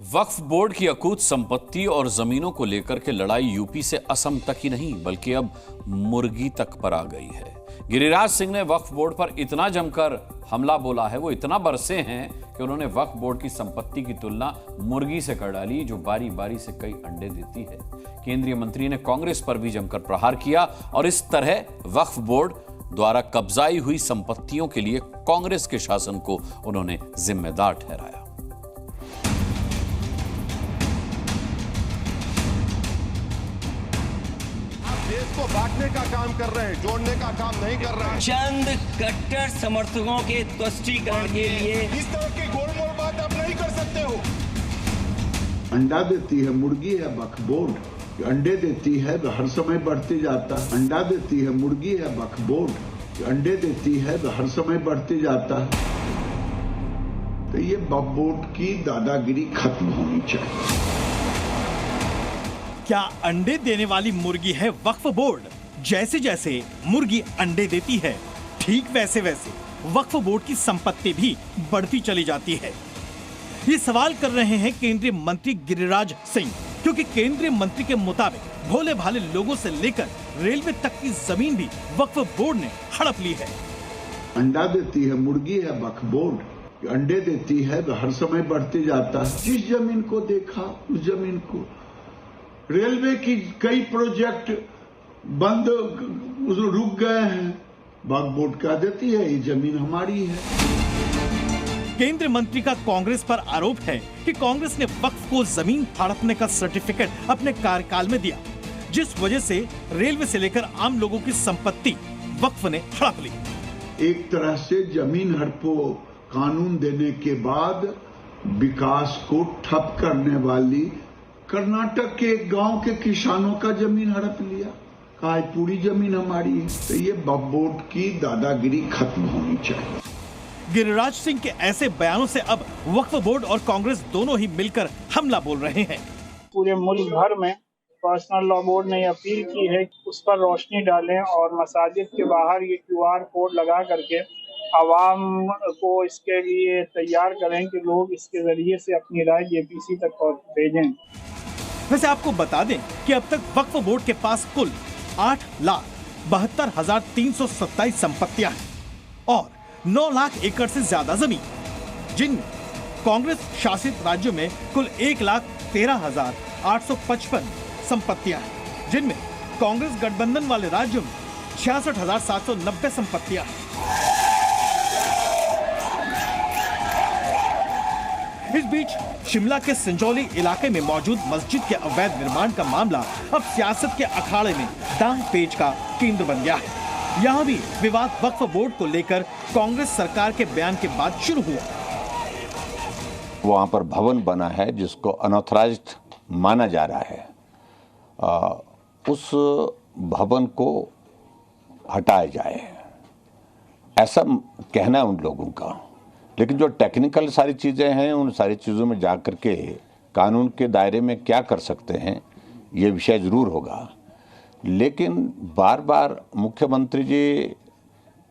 वक्फ board की अकूत संपत्ति और जमीनों को लेकर के लड़ाई यूपी से असम तक ही नहीं बल्कि अब मुर्गी तक पर आ गई है। गिरिराज सिंह ने वक्फ बोर्ड पर इतना जमकर हमला बोला है, वो इतना बरसे हैं कि उन्होंने वक्फ बोर्ड की संपत्ति की तुलना मुर्गी से कर डाली जो बारी बारी से कई अंडे देती है। केंद्रीय मंत्री ने कांग्रेस पर भी जमकर प्रहार किया और इस तरह वक्फ बोर्ड द्वारा कब्जाई हुई संपत्तियों के लिए कांग्रेस के शासन को उन्होंने जिम्मेदार ठहराया। देश को बांटने का काम कर रहे हैं, जोड़ने का काम नहीं कर रहे हैं। चंद कट्टर समर्थकों के तुष्टीकरण के लिए इस तरह की गोलमोल बात आप नहीं कर सकते हो। अंडा देती है मुर्गी है वक्फ बोर्ड, अंडे देती है तो हर समय बढ़ते जाता है। अंडा देती है मुर्गी है वक्फ बोर्ड, अंडे देती है तो हर समय बढ़ते जाता है। तो ये वक्फ बोर्ड की दादागिरी खत्म होनी चाहिए। क्या अंडे देने वाली मुर्गी है वक्फ बोर्ड? जैसे जैसे मुर्गी अंडे देती है, ठीक वैसे वैसे वक्फ बोर्ड की संपत्ति भी बढ़ती चली जाती है। ये सवाल कर रहे हैं केंद्रीय मंत्री गिरिराज सिंह, क्योंकि केंद्रीय मंत्री के मुताबिक भोले भाले लोगों से लेकर रेलवे तक की जमीन भी वक्फ बोर्ड ने हड़प ली है। अंडा देती है मुर्गी है वक्फ बोर्ड, अंडे देती है तो हर समय बढ़ते जाता है। जिस जमीन को देखा उस जमीन को, रेलवे की कई प्रोजेक्ट बंद रुक गए हैं, वक्फ बोर्ड कह देती है ये जमीन हमारी है। केंद्रीय मंत्री का कांग्रेस पर आरोप है कि कांग्रेस ने वक्फ को जमीन हड़पने का सर्टिफिकेट अपने कार्यकाल में दिया, जिस वजह से रेलवे से लेकर आम लोगों की संपत्ति वक्फ ने हड़प ली। एक तरह से जमीन हड़पो कानून देने के बाद विकास को ठप करने वाली कर्नाटक के एक गांव के किसानों का जमीन हड़प लिया, कहा पूरी जमीन हमारी है। तो ये वक्फ बोर्ड की दादागिरी खत्म होनी चाहिए। गिरिराज सिंह के ऐसे बयानों से अब वक्फ बोर्ड और कांग्रेस दोनों ही मिलकर हमला बोल रहे हैं। पूरे मुल्क भर में पर्सनल लॉ बोर्ड ने अपील की है कि उस पर रोशनी डालें और मसाजिद के बाहर ये QR कोड लगा करके आवाम को इसके लिए तैयार करें कि लोग इसके जरिए से अपनी राय JPC तक भेजें। वैसे आपको बता दें कि अब तक वक्फ बोर्ड के पास कुल 8,72,327 संपत्तियां हैं और 9 लाख एकड़ से ज्यादा जमीन, जिनमें कांग्रेस शासित राज्यों में कुल 1,13,855 संपत्तियां हैं, जिनमें कांग्रेस गठबंधन वाले राज्यों में 66,790 संपत्तियां हैं। इस बीच शिमला के संजौली इलाके में मौजूद मस्जिद के अवैध निर्माण का मामला अब सियासत के अखाड़े में दांव पेच का केंद्र बन गया है। यहाँ भी विवाद वक्फ बोर्ड को लेकर कांग्रेस सरकार के बयान के बाद शुरू हुआ। वहाँ पर भवन बना है जिसको अनऑथराइज्ड माना जा रहा है, उस भवन को हटाया जाए, ऐसा कहना है उन लोगों का। लेकिन जो टेक्निकल सारी चीज़ें हैं, उन सारी चीज़ों में जा कर के कानून के दायरे में क्या कर सकते हैं ये विषय ज़रूर होगा। लेकिन बार बार मुख्यमंत्री जी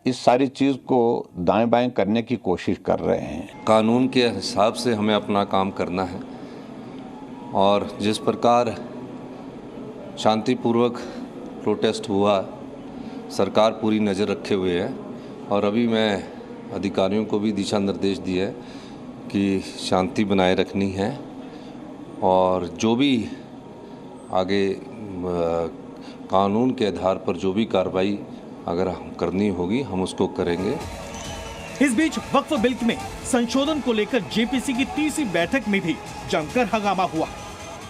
इस सारी चीज़ को दाएं बाएं करने की कोशिश कर रहे हैं। कानून के हिसाब से हमें अपना काम करना है और जिस प्रकार शांतिपूर्वक प्रोटेस्ट हुआ, सरकार पूरी नज़र रखे हुए है और अभी मैं अधिकारियों को भी दिशा निर्देश दिए है कि शांति बनाए रखनी है और जो भी आगे कानून के आधार पर जो भी कार्रवाई अगर करनी होगी हम उसको करेंगे। इस बीच वक्फ बिल में संशोधन को लेकर JPC की तीसरी बैठक में भी जमकर हंगामा हुआ।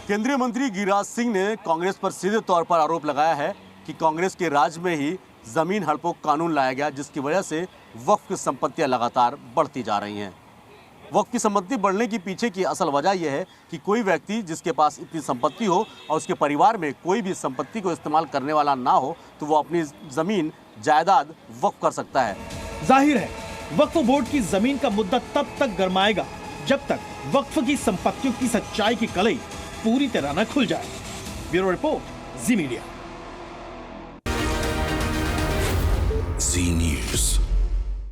केंद्रीय मंत्री गिरिराज सिंह ने कांग्रेस पर सीधे तौर पर आरोप लगाया है कि कांग्रेस के राज में ही जमीन हड़पो कानून लाया गया, जिसकी वजह से वक्फ की संपत्तियां लगातार बढ़ती जा रही हैं। वक्फ की संपत्ति बढ़ने की पीछे की असल वजह यह है कि कोई व्यक्ति जिसके पास इतनी संपत्ति हो और उसके परिवार में कोई भी संपत्ति को इस्तेमाल करने वाला ना हो तो वो अपनी जमीन जायदाद वक्फ कर सकता है। जाहिर है वक्फ बोर्ड की जमीन का मुद्दा तब तक गरमाएगा जब तक वक्फ की संपत्तियों की सच्चाई की कलई पूरी तरह न खुल जाए। ब्यूरो रिपोर्ट, जी मीडिया।